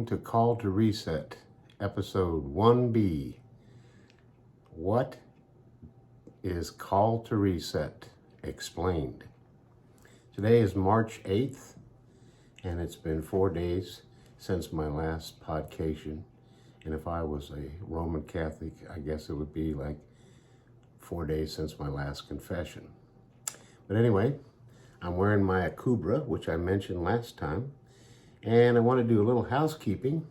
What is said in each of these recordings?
Welcome to Call to Reset, episode 1B. What is Call to Reset? Explained. Today is March 8th, and it's been 4 days since my last podcation. And if I was a Roman Catholic, I guess it would be like 4 days since my last confession. But anyway, I'm wearing my akubra, which I mentioned last time. And I want to do a little housekeeping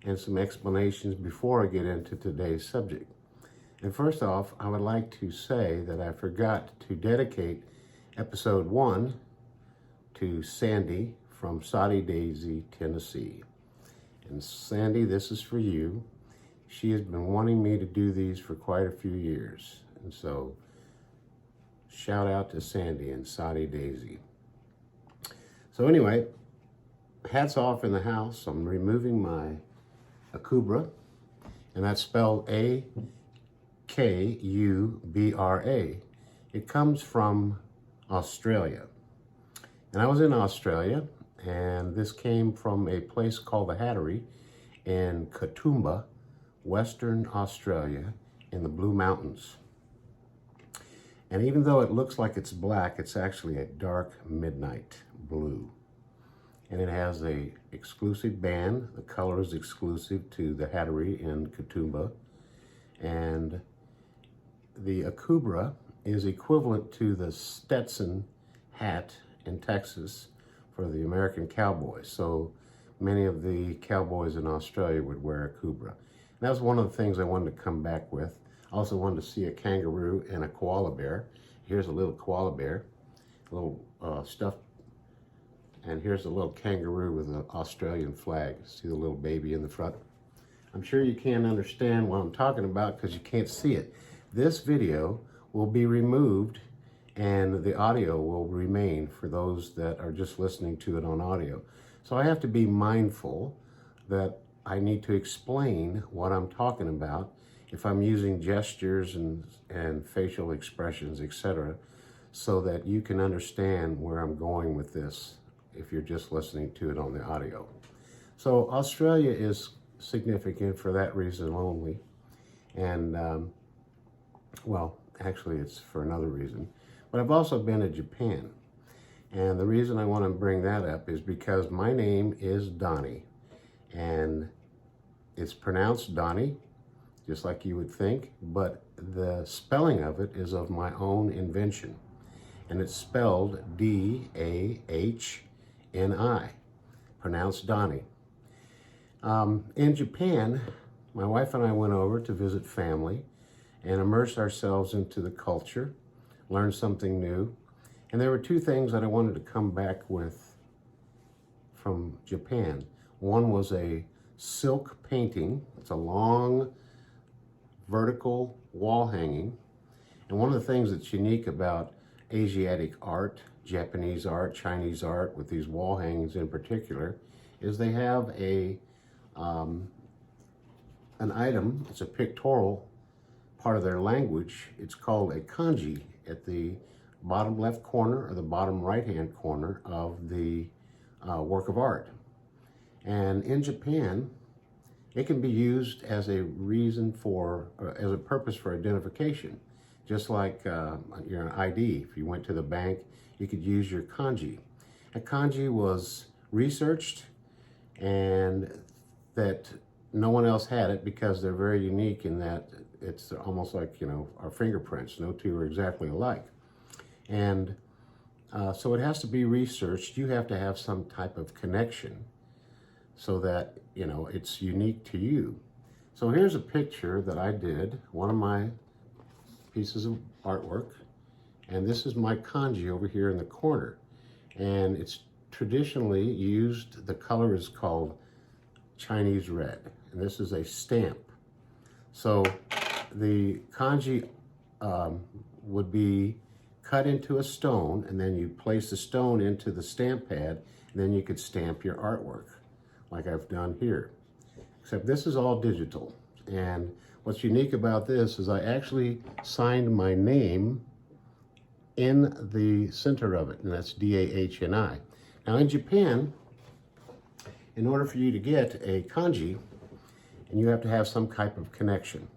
and some explanations before I get into today's subject. And first off, I would like to say that I forgot to dedicate episode 1 to Sandi from Soddy Daisey, Tennessee. And Sandi, this is for you. She has been wanting me to do these for quite a few years. And so, shout out to Sandi and Soddy Daisey. So anyway, hats off in the house. I'm removing my akubra, and that's spelled A-K-U-B-R-A. It comes from Australia. And I was in Australia, and this came from a place called the Hattery in Katoomba, Western Australia, in the Blue Mountains. And even though it looks like it's black, it's actually a dark midnight blue. And it has a exclusive band. The color is exclusive to the Hattery in Katoomba. And the akubra is equivalent to the Stetson hat in Texas for the American cowboys. So many of the cowboys in Australia would wear akubra. And that was one of the things I wanted to come back with. I also wanted to see a kangaroo and a koala bear. Here's a little koala bear, a little stuffed. And here's a little kangaroo with an Australian flag. See the little baby in the front? I'm sure you can't understand what I'm talking about because you can't see it. This video will be removed and the audio will remain for those that are just listening to it on audio. So I have to be mindful that I need to explain what I'm talking about if I'm using gestures and facial expressions, etc., so that you can understand where I'm going with this if you're just listening to it on the audio. So Australia is significant for that reason only. And, well, actually it's for another reason. But I've also been to Japan. And the reason I want to bring that up is because my name is Dahni. And it's pronounced Dahni, just like you would think, but the spelling of it is of my own invention. And it's spelled D-A-H-N-I, pronounced Dahni. In Japan, my wife and I went over to visit family and immerse ourselves into the culture, learn something new. And there were two things that I wanted to come back with from Japan. One was a silk painting. It's a long vertical wall hanging. And one of the things that's unique about Asiatic art, Japanese art, Chinese art, with these wall hangings in particular, is they have an item. It's a pictorial part of their language. It's called a kanji at the bottom left corner or the bottom right hand corner of the work of art. And in Japan, it can be used as a reason for, as a purpose for identification. Just like your ID, if you went to the bank, you could use your kanji. A kanji was researched and that no one else had it because they're very unique in that it's almost like, our fingerprints. No two are exactly alike. And so it has to be researched. You have to have some type of connection so that, it's unique to you. So here's a picture that I did, one of my pieces of artwork, and this is my kanji over here in the corner, and it's traditionally used. The color is called Chinese red, and this is a stamp. So the kanji would be cut into a stone, and then you place the stone into the stamp pad, and then you could stamp your artwork like I've done here, except this is all digital. And what's unique about this is I actually signed my name in the center of it, and that's D-A-H-N-I. Now in Japan, in order for you to get a kanji, and you have to have some type of connection.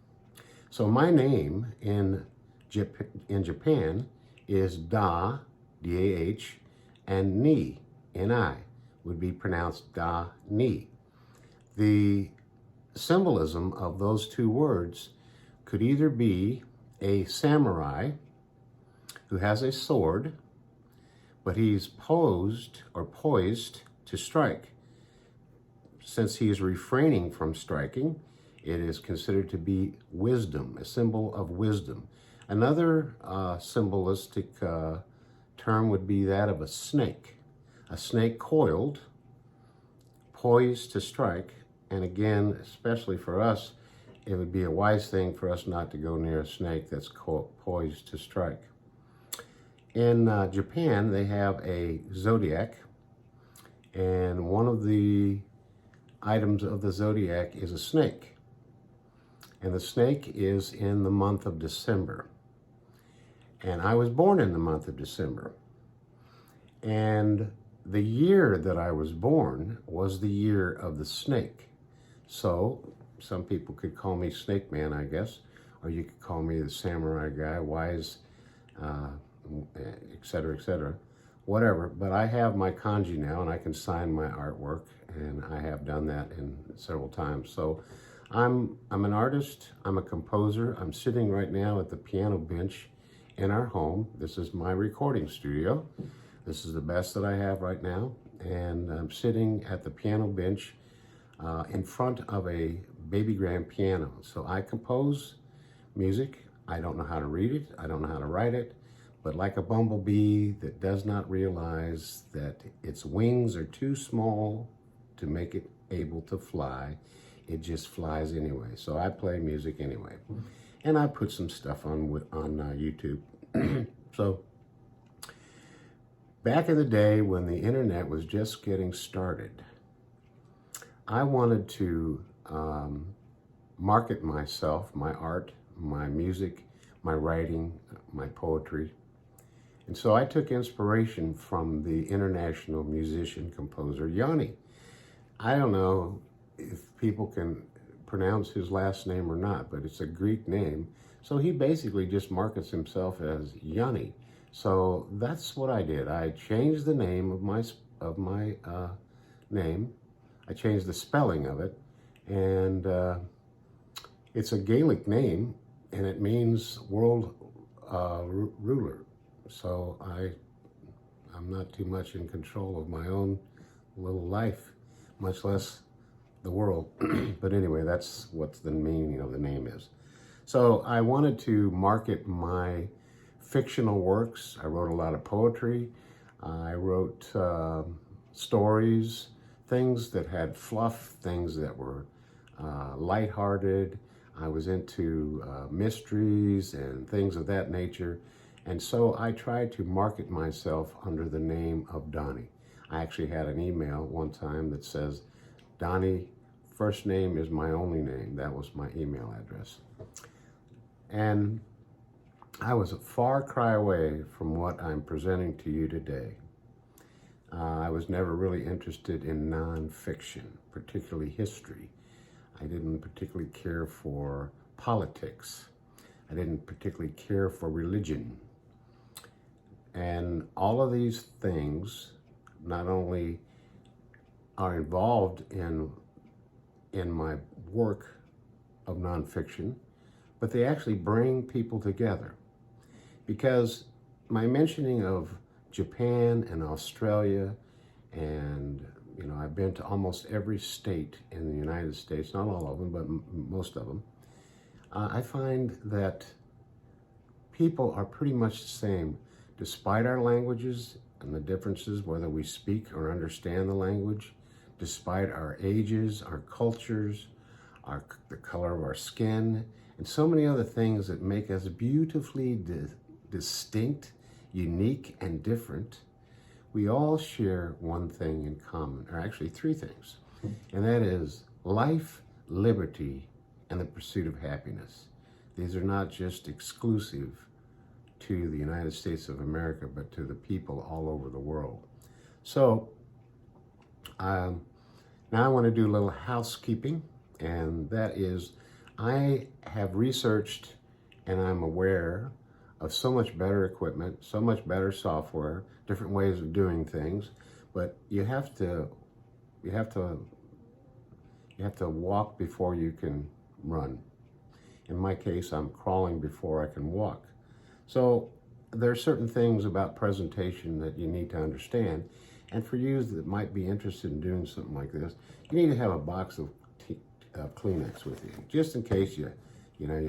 So my name in Japan is Da, D-A-H, and Ni, N-I, would be pronounced Da-Ni. The symbolism of those two words could either be a samurai who has a sword, but he's poised to strike. Since he is refraining from striking, it is considered to be wisdom, a symbol of wisdom. Another symbolistic term would be that of a snake coiled, poised to strike. And again, especially for us, it would be a wise thing for us not to go near a snake that's poised to strike. In Japan, they have a zodiac, and one of the items of the zodiac is a snake. And the snake is in the month of December. And I was born in the month of December. And the year that I was born was the year of the snake. So some people could call me Snake Man, I guess, or you could call me the samurai guy, wise, etc., whatever. But I have my kanji now, and I can sign my artwork, and I have done that several times. So I'm an artist, I'm a composer. I'm sitting right now at the piano bench in our home. This is my recording studio. This is the best that I have right now, and I'm sitting at the piano bench in front of a baby grand piano. So I compose music. I don't know how to read it. I don't know how to write it. But like a bumblebee that does not realize that its wings are too small to make it able to fly, it just flies anyway. So I play music anyway. And I put some stuff on YouTube. So back in the day when the internet was just getting started, I wanted to market myself, my art, my music, my writing, my poetry. And so I took inspiration from the international musician, composer, Yanni. I don't know if people can pronounce his last name or not, but it's a Greek name. So he basically just markets himself as Yanni. So that's what I did. I changed the name of my name. I changed the spelling of it, and it's a Gaelic name, and it means world ruler. So I'm not too much in control of my own little life, much less the world. But anyway, that's what the meaning of the name is. So I wanted to market my fictional works. I wrote a lot of poetry. I wrote stories, things that had fluff, things that were lighthearted. I was into mysteries and things of that nature. And so I tried to market myself under the name of Dahni. I actually had an email one time that says, Dahni, first name is my only name. That was my email address. And I was a far cry away from what I'm presenting to you today. I was never really interested in nonfiction, particularly history. I didn't particularly care for politics. I didn't particularly care for religion. And all of these things not only are involved in my work of nonfiction, but they actually bring people together. Because my mentioning of Japan and Australia, and I've been to almost every state in the United States, not all of them, but most of them. I find that people are pretty much the same, despite our languages and the differences, whether we speak or understand the language, despite our ages, our cultures, the color of our skin, and so many other things that make us beautifully distinct, unique, and different. We all share one thing in common, or actually three things, and that is life, liberty, and the pursuit of happiness. These are not just exclusive to the United States of America, but to the people all over the world. So now Now I want to do a little housekeeping, and that is I have researched and I'm aware of so much better equipment, so much better software, different ways of doing things, but you have to walk before you can run. In my case, I'm crawling before I can walk. So there are certain things about presentation that you need to understand. And for you that might be interested in doing something like this, you need to have a box of Kleenex with you, just in case you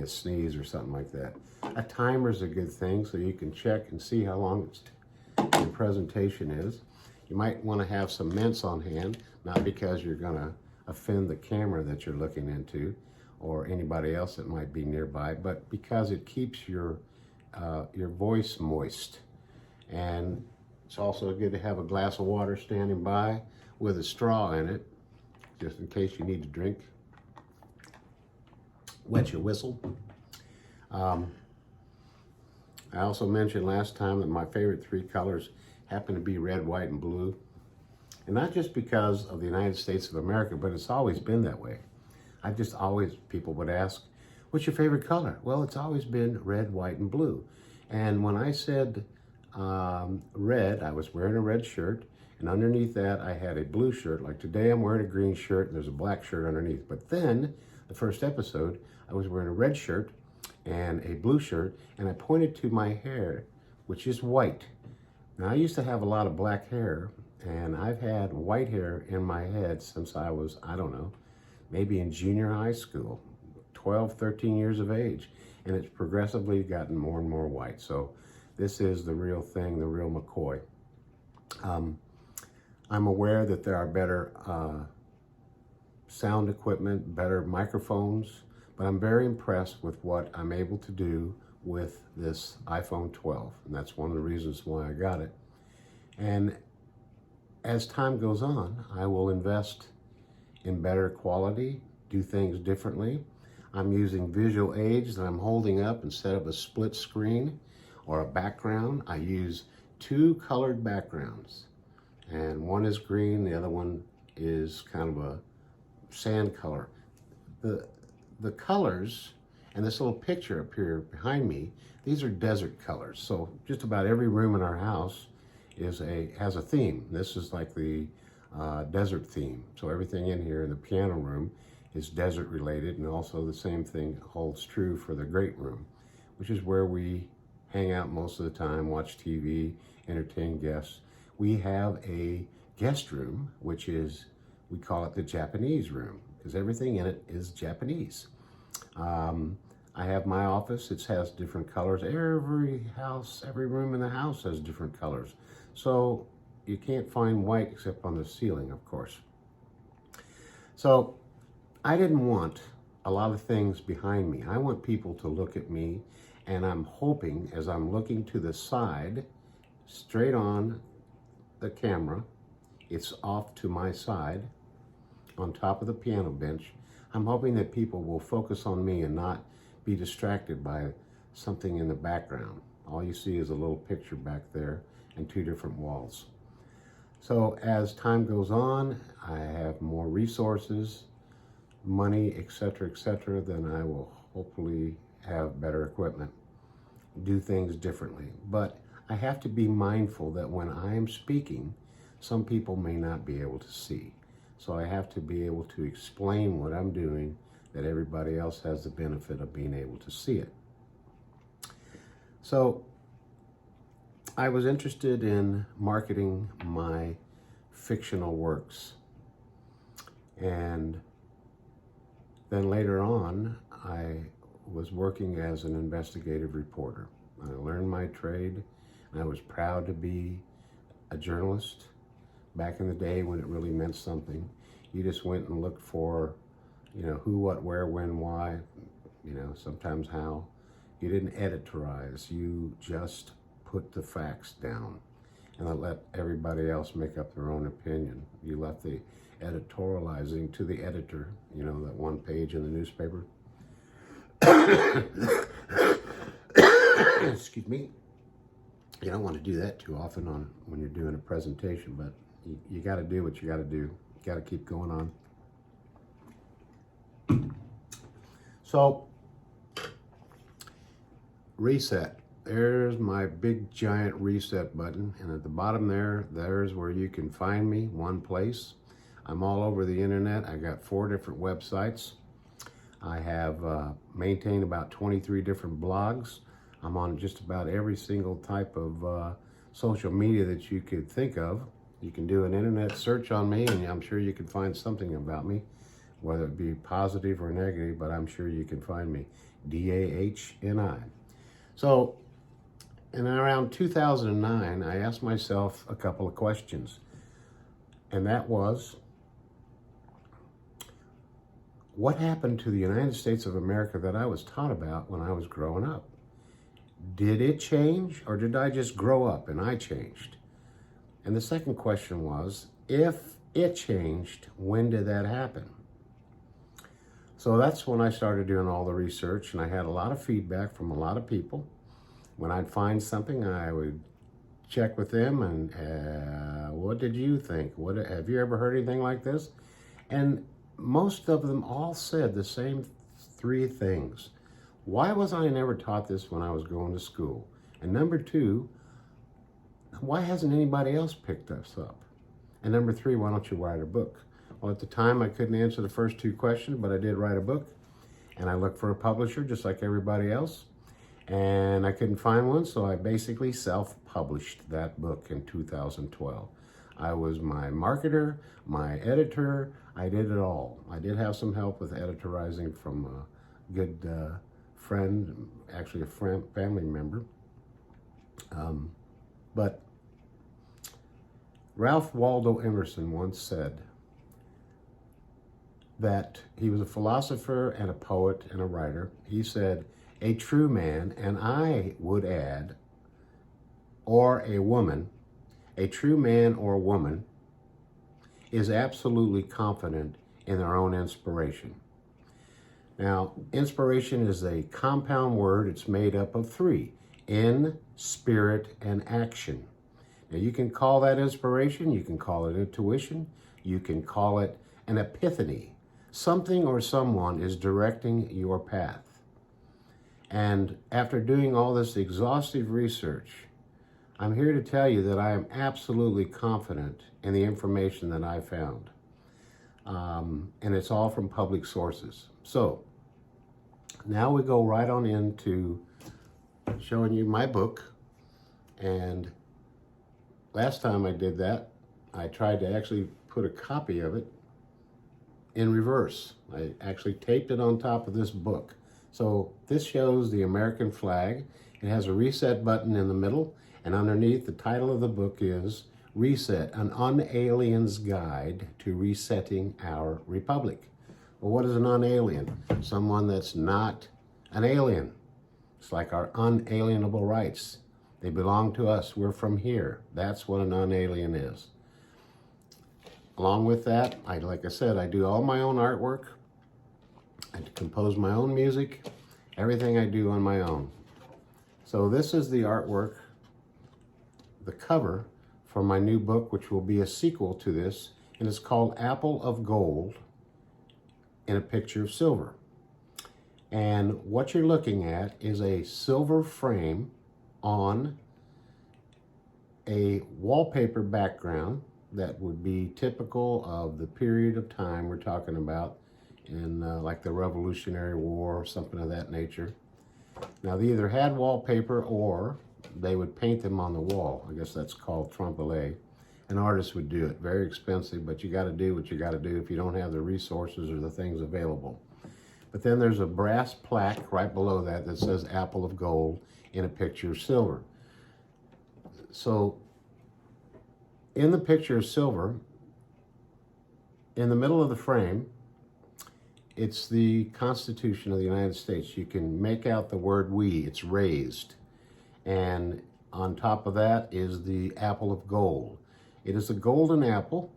sneeze or something like that. A timer is a good thing, so you can check and see how long your presentation is. You might want to have some mints on hand, not because you're going to offend the camera that you're looking into or anybody else that might be nearby, but because it keeps your voice moist. And it's also good to have a glass of water standing by with a straw in it, just in case you need to drink. Wet your whistle. I also mentioned last time that my favorite three colors happen to be red, white, and blue. And not just because of the United States of America, but it's always been that way. People would ask, what's your favorite color? Well, it's always been red, white, and blue. And when I said red, I was wearing a red shirt, and underneath that I had a blue shirt. Like today I'm wearing a green shirt and there's a black shirt underneath. But then, the first episode, I was wearing a red shirt and a blue shirt, and I pointed to my hair, which is white. Now, I used to have a lot of black hair, and I've had white hair in my head since I was, I don't know, maybe in junior high school, 12, 13 years of age, and it's progressively gotten more and more white. So this is the real thing, the real McCoy. I'm aware that there are better sound equipment, better microphones, but I'm very impressed with what I'm able to do with this iPhone 12, and that's one of the reasons why I got it. And as time goes on, I will invest in better quality, do things differently. I'm using visual aids that I'm holding up instead of a split screen or a background. I use two colored backgrounds, and one is green, the other one is kind of a sand color. The colors and this little picture up here behind me, these are desert colors. So just about every room in our house has a theme. This is like the desert theme. So everything in here in the piano room is desert related, and also the same thing holds true for the great room, which is where we hang out most of the time, watch TV, entertain guests. We have a guest room, which is, we call it the Japanese room, because everything in it is Japanese. I have my office. It has different colors. Every room in the house has different colors. So you can't find white except on the ceiling, of course. So I didn't want a lot of things behind me. I want people to look at me, and I'm hoping as I'm looking to the side, straight on the camera, it's off to my side, on top of the piano bench. I'm hoping that people will focus on me and not be distracted by something in the background. All you see is a little picture back there and two different walls. So as time goes on, I have more resources, money, etc., then I will hopefully have better equipment, do things differently. But I have to be mindful that when I'm speaking, some people may not be able to see. So I have to be able to explain what I'm doing, that everybody else has the benefit of being able to see it. So I was interested in marketing my fictional works. And then later on, I was working as an investigative reporter. I learned my trade, and I was proud to be a journalist. Back in the day when it really meant something, you just went and looked for, who, what, where, when, why, sometimes how. You didn't editorize, you just put the facts down and let everybody else make up their own opinion. You left the editorializing to the editor, that one page in the newspaper. Excuse me. You don't want to do that too often when you're doing a presentation, but you got to do what you got to do. got to keep going on. So, reset. There's my big giant reset button, and at the bottom there's where you can find me, one place. I'm all over the internet. I got 4 different websites. I have maintained about 23 different blogs. I'm on just about every single type of social media that you could think of. You can do an internet search on me, and I'm sure you can find something about me, whether it be positive or negative, but I'm sure you can find me. Dahni. So, in around 2009, I asked myself a couple of questions, and that was, what happened to the United States of America that I was taught about when I was growing up? Did it change, or did I just grow up and I changed? And the second question was, if it changed, when did that happen? So that's when I started doing all the research, and I had a lot of feedback from a lot of people. When I'd find something, I would check with them and, what did you think? Have you ever heard anything like this? And most of them all said the same 3 things. Why was I never taught this when I was going to school? And number 2, why hasn't anybody else picked this up? And number 3, why don't you write a book? Well, at the time, I couldn't answer the first 2 questions, but I did write a book. And I looked for a publisher just like everybody else. And I couldn't find one, so I basically self-published that book in 2012. I was my marketer, my editor, I did it all. I did have some help with editorizing from a good friend, actually a family member. But Ralph Waldo Emerson once said that he was a philosopher and a poet and a writer. He said, a true man, and I would add, or a woman, a true man or woman is absolutely confident in their own inspiration. Now, inspiration is a compound word. It's made up of 3, in, spirit, and action. Now, you can call that inspiration, you can call it intuition, you can call it an epiphany. Something or someone is directing your path. And after doing all this exhaustive research, I'm here to tell you that I am absolutely confident in the information that I found. And it's all from public sources. So, now we go right on into showing you my book. And last time I did that, I tried to actually put a copy of it in reverse. I actually taped it on top of this book. So this shows the American flag. It has a reset button in the middle, and underneath the title of the book is Reset, an Unalien's Guide to Resetting Our Republic. Well, what is an unalien? Someone that's not an alien. It's like our unalienable rights. They belong to us. We're from here. That's what an unalien is. Along with that, like I said, I do all my own artwork. I compose my own music. Everything I do on my own. So this is the artwork, the cover for my new book, which will be a sequel to this, and it's called Apple of Gold in a Picture of Silver. And what you're looking at is a silver frame on a wallpaper background that would be typical of the period of time we're talking about in like the Revolutionary War or something of that nature. Now, they either had wallpaper or they would paint them on the wall. I guess that's called trompe-l'oeil. An artist would do it. Very expensive, but you got to do what you got to do if you don't have the resources or the things available. But then there's a brass plaque right below that that says Apple of Gold in a Picture of Silver. So in the Picture of Silver, in the middle of the frame, it's the Constitution of the United States. You can make out the word we, it's raised. And on top of that is the apple of gold. It is a golden apple,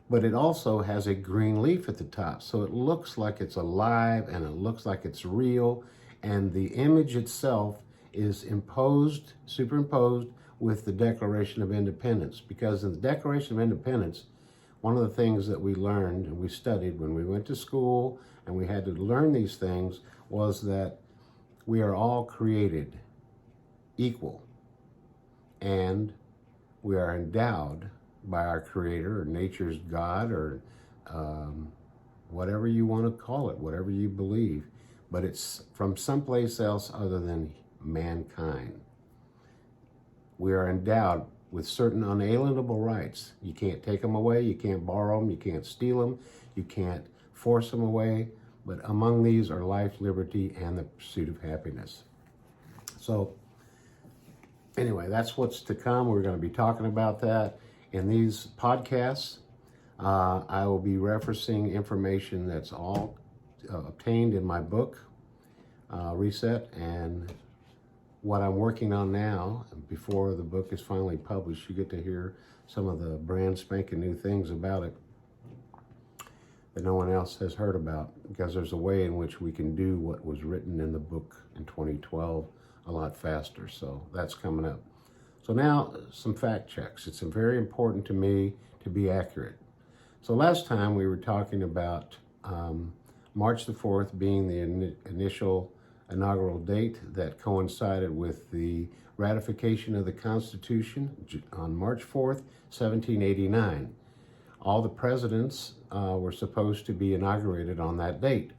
but it also has a green leaf at the top. So it looks like it's alive and it looks like it's real. And the image itself is superimposed with the Declaration of Independence. Because in the Declaration of Independence, one of the things that we learned and we studied when we went to school and we had to learn these things was that we are all created equal, and we are endowed by our Creator or nature's God or whatever you want to call it, whatever you believe, but it's from someplace else other than mankind. We are endowed with certain unalienable rights. You can't take them away, you can't borrow them, you can't steal them, you can't force them away, but among these are life, liberty, and the pursuit of happiness. So anyway, that's what's to come. We're going to be talking about that in these podcasts. I will be referencing information that's all obtained in my book, Reset, and what I'm working on now. Before the book is finally published, you get to hear some of the brand spanking new things about it that no one else has heard about, because there's a way in which we can do what was written in the book in 2012 a lot faster. So that's coming up. So now some fact checks. It's very important to me to be accurate. So last time we were talking about March the 4th being the initial inaugural date that coincided with the ratification of the Constitution on March 4th, 1789. All the presidents were supposed to be inaugurated on that date,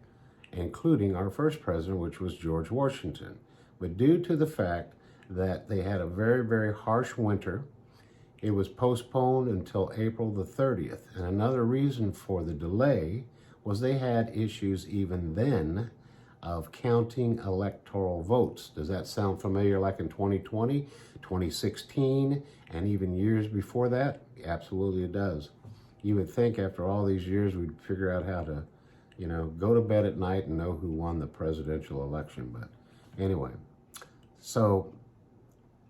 including our first president, which was George Washington. But due to the fact that they had a very, very harsh winter, it was postponed until April the 30th. And another reason for the delay was they had issues even then of counting electoral votes. Does that sound familiar, like in 2020, 2016, and even years before that? Absolutely it does. You would think after all these years we'd figure out how to, go to bed at night and know who won the presidential election. But anyway, so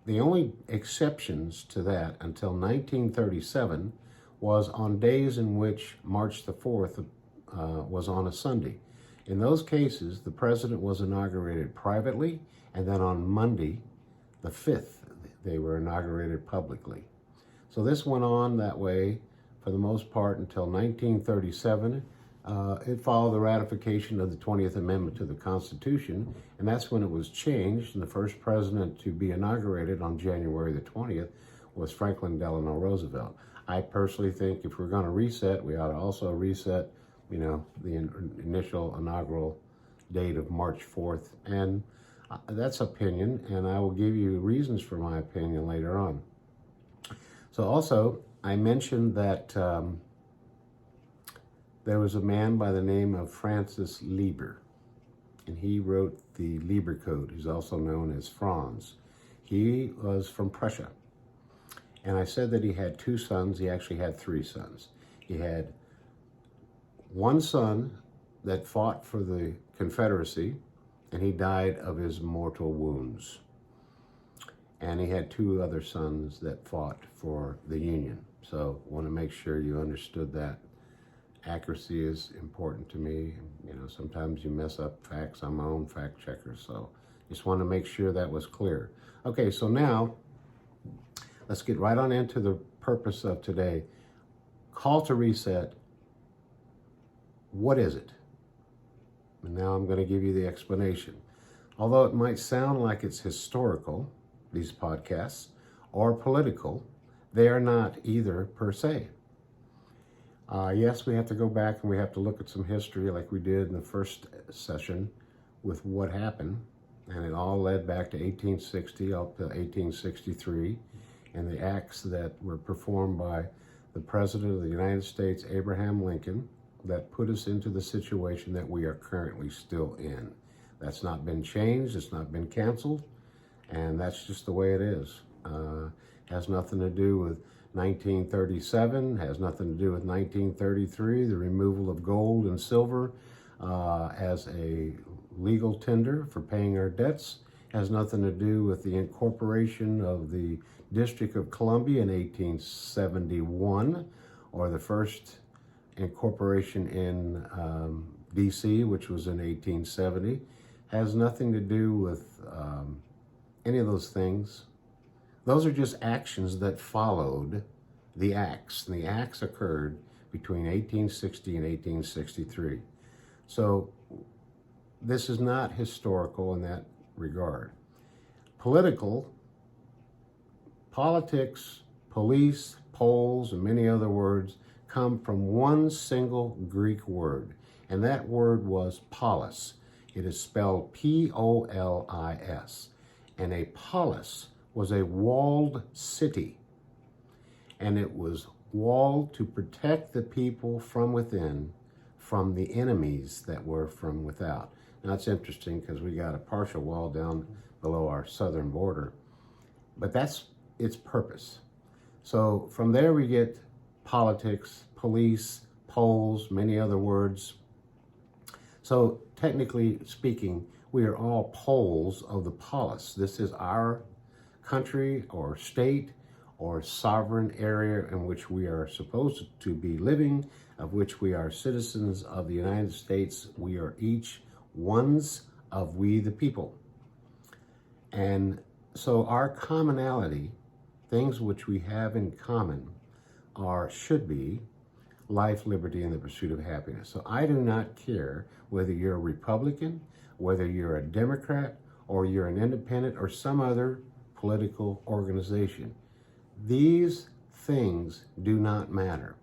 the only exceptions to that until 1937 was on days in which March the 4th was on a Sunday. In those cases, the president was inaugurated privately, and then on Monday, the 5th, they were inaugurated publicly. So this went on that way for the most part until 1937. It followed the ratification of the 20th Amendment to the Constitution, and that's when it was changed, and the first president to be inaugurated on January the 20th was Franklin Delano Roosevelt. I personally think if we're going to reset, we ought to also reset, the initial inaugural date of March 4th, and that's opinion, and I will give you reasons for my opinion later on. So also, I mentioned that there was a man by the name of Francis Lieber, and he wrote the Lieber Code. He's also known as Franz. He was from Prussia, and I said that he had two sons. He actually had three sons. He had one son that fought for the Confederacy, and he died of his mortal wounds. And he had two other sons that fought for the Union. So I want to make sure you understood that. Accuracy is important to me. Sometimes you mess up facts. I'm my own fact checker, so just want to make sure that was clear. Okay, so now let's get right on into the purpose of today. Call to reset. What is it? And now I'm going to give you the explanation. Although it might sound like it's historical, these podcasts, or political, they are not either per se. Yes, we have to go back and we have to look at some history like we did in the first session with what happened, and it all led back to 1860 up to 1863, and the acts that were performed by the President of the United States, Abraham Lincoln, that put us into the situation that we are currently still in. That's not been changed, it's not been canceled, and that's just the way it is. Has nothing to do with 1937, has nothing to do with 1933, the removal of gold and silver as a legal tender for paying our debts, has nothing to do with the incorporation of the District of Columbia in 1871, or the first incorporation in DC, which was in 1870, has nothing to do with any of those things. Those are just actions that followed the acts, and the acts occurred between 1860 and 1863. So this is not historical in that regard. Politics, police, polls, and many other words come from one single Greek word, and that word was polis. It is spelled P-O-L-I-S, and a polis was a walled city, and it was walled to protect the people from within from the enemies that were from without. Now it's interesting because we got a partial wall down below our southern border, but that's its purpose. So from there we get politics, police, polls, many other words. So technically speaking, we are all poles of the polis. This is our country or state or sovereign area in which we are supposed to be living, of which we are citizens of the United States. We are each ones of we the people. And so our commonality, things which we have in common, should be life, liberty, and the pursuit of happiness. So I do not care whether you're a Republican, whether you're a Democrat, or you're an independent or some other political organization. These things do not matter.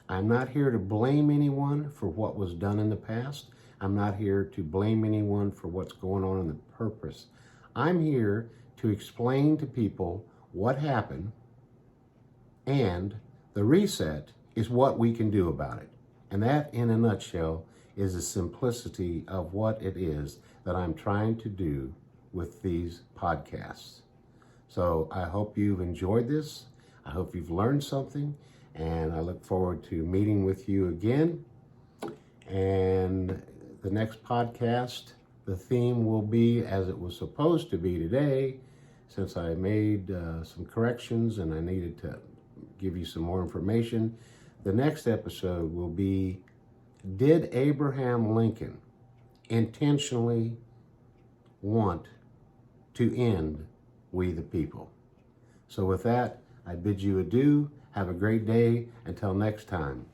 I'm not here to blame anyone for what was done in the past. I'm not here to blame anyone for what's going on in the purpose. I'm here to explain to people what happened, and the reset is what we can do about it. And that, in a nutshell, is the simplicity of what it is that I'm trying to do with these podcasts. So I hope you've enjoyed this. I hope you've learned something, and I look forward to meeting with you again. And the next podcast, the theme will be as it was supposed to be today, since I made some corrections and I needed to give you some more information. The next episode will be, did Abraham Lincoln intentionally want to end we the people? So with that, I bid you adieu. Have a great day. Until next time.